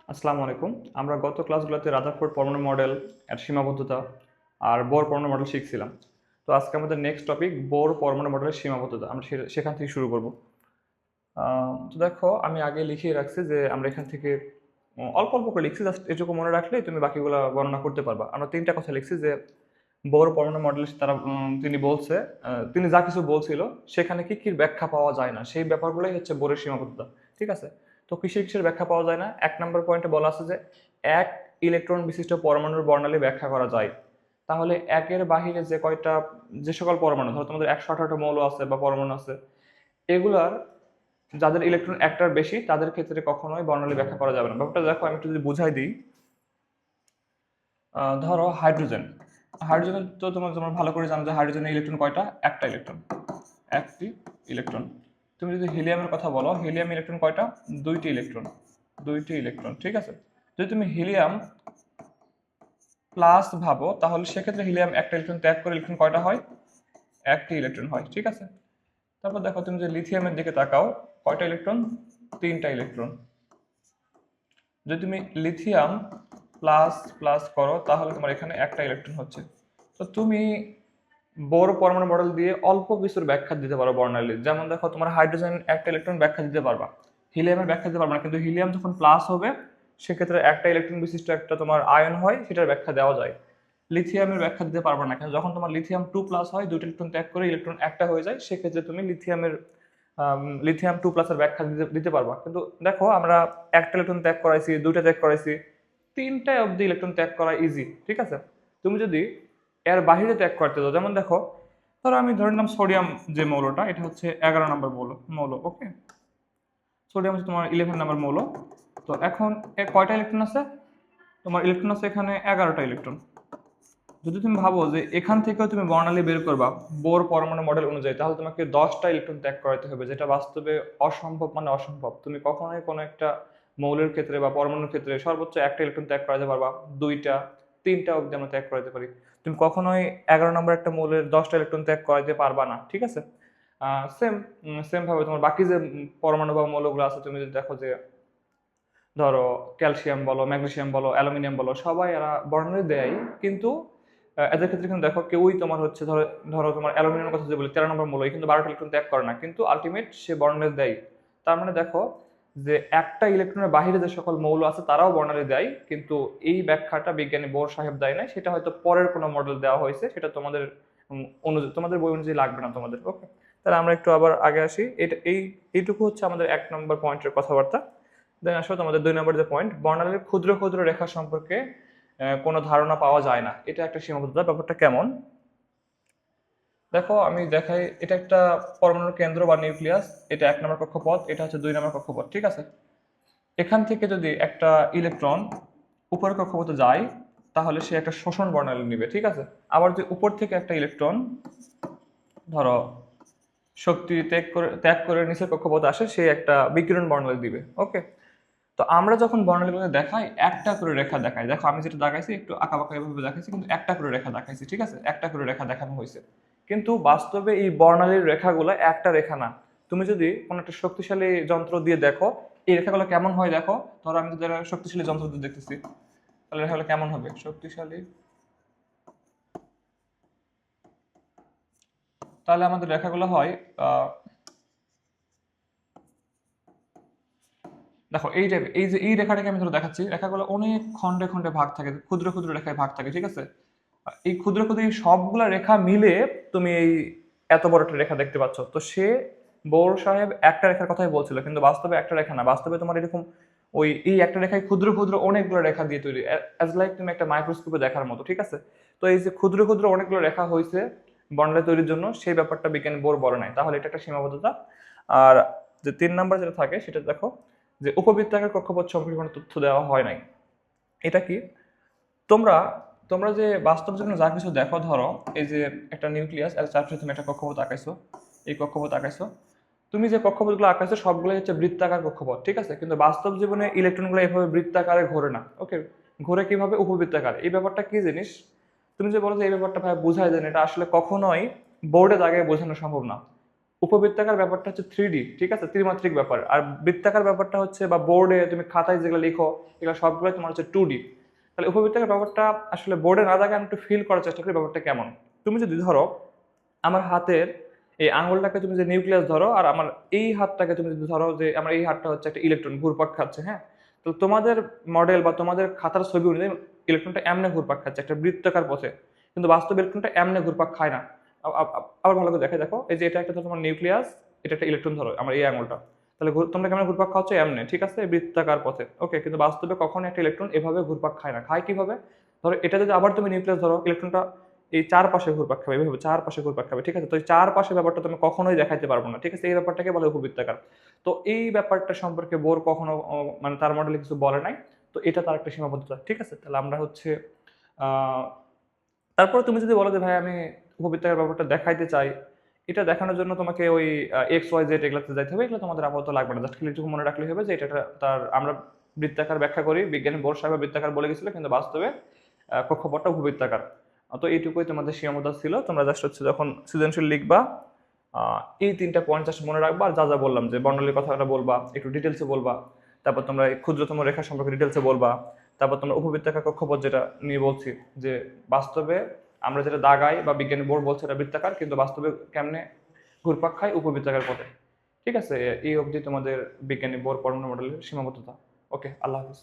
আসসালামু আলাইকুম। আমরা গত ক্লাসগুলোতে রাদারফোর্ড পরমাণু মডেল এর সীমাবদ্ধতা আর বোর পরমাণু মডেল শিখছিলাম। তো আজকে আমাদের নেক্সট টপিক বোর পরমাণু মডেলের সীমাবদ্ধতা। আমরা সেখান থেকে শুরু করব। তো দেখো, আমি আগে লিখিয়ে রাখছি যে আমরা এখান থেকে অল্প অল্প করে লিখছি, জাস্ট এটুকু মনে রাখলেই তুমি বাকিগুলো বর্ণনা করতে পারবা। আমরা তিনটা কথা লিখছি যে বোর পরমাণু মডেল তারা তিনি বলছে, তিনি যা কিছু বলছিল সেখানে কি কি ব্যাখ্যা পাওয়া যায় না, সেই ব্যাপারগুলোই হচ্ছে বোরের সীমাবদ্ধতা। ঠিক আছে? তো কিসের কিসের ব্যাখ্যা পাওয়া যায় না, 1 নম্বর পয়েন্টে বলা আছে যে এক ইলেকট্রন বিশিষ্ট পরমাণুর বর্ণালী ব্যাখ্যা করা যায়। তাহলে একের বাহিরে যে সকল পরমাণু, ধরো তোমাদের 118টা মৌল আছে বা পরমাণু আছে, এগুলার যাদের ইলেকট্রন একটার বেশি তাদের ক্ষেত্রে কখনোই বর্ণালী ব্যাখ্যা করা যাবে না। ব্যাপারটা দেখো, আমি একটু যদি বুঝাই দিই। ধরো হাইড্রোজেন। হাইড্রোজেন তো তোমরা ভালো করে জানো যে হাইড্রোজেনের ইলেকট্রন কয়টা? একটা ইলেকট্রন, একটি ইলেকট্রন। তুমি যদি হিলিয়ামের কথা বলো, হিলিয়াম ইলেকট্রন কয়টা? দুইটি ইলেকট্রন, দুইটি ইলেকট্রন। ঠিক আছে? যদি তুমি হিলিয়াম প্লাস ভাবো, তাহলে সেক্ষেত্রে হিলিয়াম একটা ইলেকট্রন ত্যাগ করে ইলেকট্রন কয়টা হয়? একটি ইলেকট্রন হয়। ঠিক আছে? তারপর দেখো, তুমি যে লিথিয়ামের দিকে তাকাও, কয়টা ইলেকট্রন? তিনটা ইলেকট্রন। যদি তুমি লিথিয়াম প্লাস প্লাস করো, তাহলে তোমার এখানে একটা ইলেকট্রন হচ্ছে। তো তুমি বোর পরমাণু মডেল দিয়ে অল্প কিছুর ব্যাখ্যা দিতে পারো বর্ণালীর। যেমন দেখো, তোমার হাইড্রোজেন একটা ইলেকট্রন ব্যাখ্যা দিতে পারবা, হিলিয়ামের ব্যাখ্যা দিতে পারবা না। কিন্তু হিলিয়াম যখন প্লাস হবে, সেক্ষেত্রে একটা ইলেকট্রন বিশিষ্ট একটা তোমার আয়ন হয়, সেটার ব্যাখ্যা দেওয়া যায়। লিথিয়ামের ব্যাখ্যা দিতে পারবা না, কিন্তু যখন তোমার লিথিয়াম 2+ হয়, দুইটা ইলেকট্রন ত্যাগ করে ইলেকট্রন একটা হয়ে যায়, সেক্ষেত্রে তুমি লিথিয়াম 2+ এর ব্যাখ্যা দিতে পারবা। কিন্তু দেখো, আমরা একটা ইলেকট্রন ত্যাগ করাইছি, দুইটা ত্যাগ করাইছি, তিনটায় অব্দি ইলেকট্রন ত্যাগ করা ইজি। ঠিক আছে? তুমি যদি এর বাহিরে ত্যাগ করতে দাও, যেমন দেখো, ধরো আমি ধরে নিলাম সোডিয়াম যে মৌলটা, এটা হচ্ছে 11 নম্বর মৌল। ওকে, সোডিয়াম হচ্ছে তোমার 11 নম্বর মৌল। তো এখন কয়টা ইলেকট্রন আছে? তোমার ইলেকট্রন আছে এখানে 11টা ইলেকট্রন। যদি তুমি ভাবো যে এখান থেকেও তুমি বর্ণালী বের করবা বোর পরমাণু মডেল অনুযায়ী, তাহলে তোমাকে 10টা ইলেকট্রন ত্যাগ করাতে হবে, যেটা বাস্তবে অসম্ভব, মানে অসম্ভব। তুমি কখনোই কোনো একটা মৌলের ক্ষেত্রে বা পরমাণুর ক্ষেত্রে সর্বোচ্চ একটা ইলেকট্রন ত্যাগ করাতে পারবা, দুইটা, তিনটা অব্দি আমরা ত্যাগ করাতে পারি। তুমি কখনোই 11 নম্বর একটা মৌলের 10টা ইলেকট্রন ত্যাগ করাতে পারবা না। ঠিক আছে? সেম সেম ভাবে তোমার বাকি যে পরমাণু বা মৌলগুলো আছে, তুমি যদি দেখো যে ধরো ক্যালসিয়াম বলো, ম্যাগনেসিয়াম বলো, অ্যালুমিনিয়াম বলো, সবাই এরা বর্ণালী দেয়। কিন্তু এদের ক্ষেত্রে কিন্তু দেখো, কেউই তোমার হচ্ছে ধরো ধরো তোমার অ্যালুমিনিয়ামের কথা যদি বলি, 13 নম্বর মৌল, কিন্তু 12টা ইলেকট্রন ত্যাগ করে না, কিন্তু আলটিমেট সে বর্ণালী দেয়। তার মানে দেখো যে একটা ইলেকট্রনের বাহিরে যে সকল মৌল আছে তারাও বর্ণালী দেয়, কিন্তু এই ব্যাখ্যাটা বিজ্ঞানী বোর সাহেব দেয় নাই। সেটা হয়তো পরের কোনো মডেল দেওয়া হয়েছে, সেটা তোমাদের অনুযায়ী, তোমাদের বই অনুযায়ী লাগবে না তোমাদের। ওকে, তাহলে আমরা একটু আবার আগে আসি। এইটুকু হচ্ছে আমাদের 1 নম্বর পয়েন্টের কথাবার্তা। দেন আসলে আমাদের 2 নম্বর যে পয়েন্ট, বর্ণালীর ক্ষুদ্র ক্ষুদ্র রেখা সম্পর্কে কোনো ধারণা পাওয়া যায় না, এটা একটা সীমাবদ্ধতা। ব্যাপারটা কেমন দেখো, আমি দেখাই। এটা একটা পরমাণুর কেন্দ্র বা নিউক্লিয়াস, এটা 1 নম্বর কক্ষপথ, এটা হচ্ছে 2 নম্বর কক্ষপথ। ঠিক আছে? এখান থেকে যদি একটা ইলেকট্রন উপরের কক্ষপথে যায়, তাহলে সে একটা শোষণ বর্ণালী নিবে। ঠিক আছে? আবার যদি উপর থেকে একটা ইলেকট্রন ধরো শক্তি ত্যাগ করে নিচের কক্ষপথে আসে, সে একটা বিকিরণ বর্ণালী দিবে। ওকে, তো আমরা যখন বর্ণালীগুলো দেখাই, একটা করে রেখা দেখাই। দেখো, আমি যেটা দেখাইছি একটু আঁকাবাঁকা এভাবে দেখাইছি, কিন্তু একটা করে রেখা দেখাইছি। ঠিক আছে? একটা করে রেখা দেখানো হয়েছে। কিন্তু বাস্তবে এই বর্ণালীর রেখাগুলো একটা রেখা না। তুমি যদি কোনো একটা শক্তিশালী যন্ত্র দিয়ে দেখো, এই রেখাগুলো কেমন হয় দেখো। ধরো আমি যদি একটা শক্তিশালী যন্ত্র দিয়ে দেখতেছি, তাহলে রেখাগুলো কেমন হবে? শক্তিশালী, তাহলে আমাদের রেখাগুলো হয় আহ দেখো এই টাইপ, এই যে এই রেখাটাকে আমি ধরো দেখাচ্ছি, রেখাগুলো অনেক খন্ডে খন্ডে ভাগ থাকে, ক্ষুদ্র ক্ষুদ্র রেখায় ভাগ থাকে। ঠিক আছে? এই ক্ষুদ্র ক্ষুদ্র এই সবগুলা রেখা মিলে তুমি এই এত বড় একটা রেখা দেখতে পাচ্ছ। তো সে বৌর সাহেব একটা রেখার কথাই বলছিল, কিন্তু বাস্তবে একটা রেখা না, বাস্তবে তোমার এরকম ওই এই একটা রেখায় ক্ষুদ্র ক্ষুদ্র অনেকগুলো রেখা দিয়ে তৈরি, অ্যাজ লাইক তুমি একটা মাইক্রোস্কোপে দেখার মতো। ঠিক আছে? তো এই যে ক্ষুদ্র ক্ষুদ্র অনেকগুলো রেখা হয়েছে বর্ণালী তৈরির জন্য, সেই ব্যাপারটা বিজ্ঞানী বোর বলে নাই। তাহলে এটা একটা সীমাবদ্ধতা। আর যে 3 নম্বর যেটা থাকে, সেটা দেখো যে উপবৃত্তাকার কক্ষপথ সম্পর্কে কোনো তথ্য দেওয়া হয় নাই। এটা কি? তোমরা তোমরা যে বাস্তব জীবনে যা কিছু দেখো, ধরো এই যে একটা নিউক্লিয়াস, আর তারপরে তুমি একটা কক্ষপথ আঁকাইছো, এই কক্ষপথ আঁকাইছো, তুমি যে কক্ষপথগুলো আঁকাইছো সবগুলোই হচ্ছে বৃত্তাকার কক্ষপথ। ঠিক আছে? কিন্তু বাস্তব জীবনে ইলেকট্রনগুলো এভাবে বৃত্তাকারে ঘোরে না। ওকে, ঘোরে কিভাবে? উপবৃত্তাকারে। এই ব্যাপারটা কি জিনিস? তুমি যে বলো যে এই ব্যাপারটা ভাই বোঝায় যায় না, এটা আসলে কখনোই বোর্ডে দাগে বোঝানো সম্ভব না। উপবৃত্তাকার ব্যাপারটা হচ্ছে 3D, ঠিক আছে, ত্রিমাত্রিক ব্যাপার। আর বৃত্তাকার ব্যাপারটা হচ্ছে, বা বোর্ডে তুমি খাতায় যেগুলো লিখো এগুলো সবগুলো তোমার হচ্ছে 2D। তাহলে উপবৃত্তাকার ব্যাপারটা আসলে বোর্ডে না দেখে আমি একটু ফিল করার চেষ্টা করি ব্যাপারটা কেমন। তুমি যদি ধরো আমার হাতের এই আঙুলটাকে তুমি যে নিউক্লিয়াস ধরো, আর আমার এই হাতটাকে তুমি যদি ধরো যে আমার এই হাতটা হচ্ছে একটা ইলেকট্রন ঘুরপাক খাচ্ছে, হ্যাঁ, তো তোমাদের মডেল বা তোমাদের খাতার ছবি অনুযায়ী ইলেকট্রনটা এমনে ঘুরপাক খাচ্ছে একটা বৃত্তাকার পথে, কিন্তু বাস্তব ইলেকট্রনটা এমনে ঘুরপাক খায় না। আবার ভালো করে দেখে দেখো, এই যে এটা একটা তোমার নিউক্লিয়াস, এটা একটা ইলেকট্রন ধরো আমার এই আঙুলটা, তাহলে তোমরা কেমন ঘুরপাক খাচ্ছ এমনে, ঠিক আছে, বৃত্তাকার পথে, ওকে, কিন্তু বাস্তবে কখনো একটা ইলেকট্রন এভাবে ঘুরপাক খায় না। খায় কিভাবে? ধরো এটা যদি আবার তুমি নিউক্লিয়াস ধরো, ইলেকট্রনটা এই চারপাশে ঘুরপাক খাবে, এইভাবে চারপাশে ঘুরপাক খাবে, ঠিক আছে, তো এই চারপাশে ব্যাপারটা তুমি কখনোই দেখাইতে পারবো না, ঠিক আছে, এই ব্যাপারটাকে বলে উপবৃত্তাকার। তো এই ব্যাপারটা সম্পর্কে বোর কখনো মানে তার মডেলে কিছু বলে নাই, তো এটা তার একটা সীমাবদ্ধতা, ঠিক আছে। তাহলে আমরা হচ্ছে আহ তারপরে তুমি যদি বলো যে ভাই আমি উপবৃত্তাকার ব্যাপারটা দেখাইতে চাই, এটা দেখানোর জন্য তোমাকে ওই XYZ এগুলোতে যাইতে হবে, এগুলো তোমাদের আপাতত লাগবে না, জাস্ট খালি একটু মনে রাখলেই হবে যে এটা তার আমরা বৃত্তাকার ব্যাখ্যা করি, বিজ্ঞানী বোর সাহেব বৃত্তাকার বলে গেছিল, কিন্তু বাস্তবে কক্ষপথটা উপবৃত্তাকার। তো এইটুকুই তোমাদের সীমাবদ্ধতা ছিল। তোমরা জাস্ট হচ্ছে যখন সৃজনশীল লিখবা এই 3টা পয়েন্ট জাস্ট মনে রাখবা, আর যা যা বললাম যে বর্ণালীর কথাটা বলবা, একটু ডিটেলসে বলবা, তারপর তোমরা এই ক্ষুদ্রতম রেখা সম্পর্কে ডিটেলসে বলবা, তারপর তোমরা উপবৃত্তাকার কক্ষপথ যেটা নিয়ে বলছি, যে বাস্তবে আমরা যেটা দাগাই বা বিজ্ঞানী বোর্ড বলছে এটা বৃত্তাকার, কিন্তু বাস্তবে কেমনে ঘুরপাক খায় উপবৃত্তাকার পথে, ঠিক আছে। এই অবধি তোমাদের বিজ্ঞানী বোর পড়ানোর মডেলের সীমাবদ্ধতা। ওকে, আল্লাহ হাফিজ।